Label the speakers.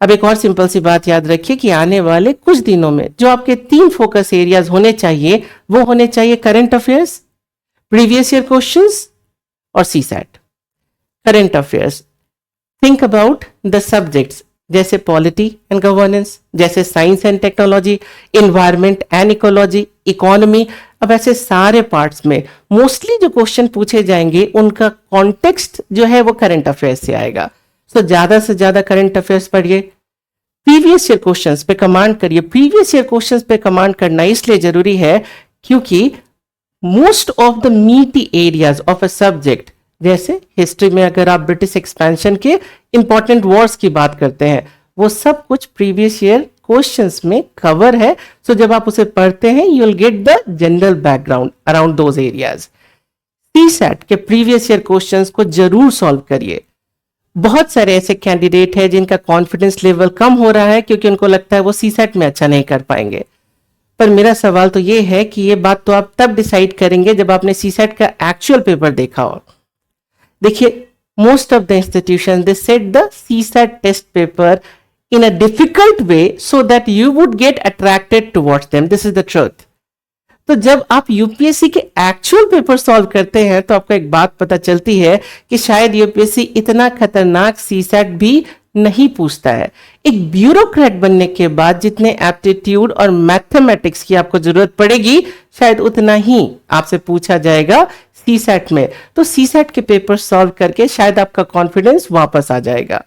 Speaker 1: अब एक और सिंपल सी बात याद रखिए कि आने वाले कुछ दिनों में जो आपके 3 फोकस एरियाज होने चाहिए वो होने चाहिए current affairs, previous year questions और CSAT. Current affairs, think about the subjects जैसे पॉलिटी एंड गवर्नेंस, जैसे science and technology, environment and ecology, economy. अब ऐसे सारे पार्ट्स में मोस्टली जो क्वेश्चन पूछे जाएंगे उनका कॉन्टेक्स्ट जो है वो करंट अफेयर्स से आएगा। सो ज्यादा से ज्यादा करंट अफेयर्स पढ़िए, प्रीवियस ईयर क्वेश्चंस पे कमांड करिए। प्रीवियस ईयर क्वेश्चंस पे कमांड करना इसलिए जरूरी है क्योंकि मोस्ट ऑफ द मीटी एरियाज ऑफ अ सब्जेक्ट, जैसे हिस्ट्री में अगर आप ब्रिटिश एक्सपेंशन के इंपॉर्टेंट वॉर्स की बात करते हैं, वो सब कुछ प्रीवियस ईयर क्वेश्चंस में कवर है। सो जब आप उसे पढ़ते हैं you will get the general background around those areas. CSAT के प्रीवियस ईयर क्वेश्चंस को जरूर सॉल्व करिए। बहुत सारे ऐसे कैंडिडेट हैं जिनका कॉन्फिडेंस लेवल कम हो रहा है क्योंकि उनको लगता है वो सीसैट में अच्छा नहीं कर पाएंगे। पर मेरा सवाल तो ये है कि ये बात तो आप तब डिसाइड करेंगे जब आपने सीसैट का एक्चुअल पेपर देखा हो। देखिए, most of the institution they set the CSAT test paper in a difficult way so that you would get attracted towards them. This is the truth. तो जब आप यूपीएससी के एक्चुअल पेपर सॉल्व करते हैं तो आपको एक बात पता चलती है कि शायद यूपीएससी इतना खतरनाक सीसैट भी नहीं पूछता है। एक ब्यूरोक्रेट बनने के बाद जितने एप्टीट्यूड और मैथमेटिक्स की आपको जरूरत पड़ेगी शायद उतना ही आपसे पूछा जाएगा सीसैट में। तो सीसैट के पेपर सॉल्व करके शायद आपका कॉन्फिडेंस वापस आ जाएगा।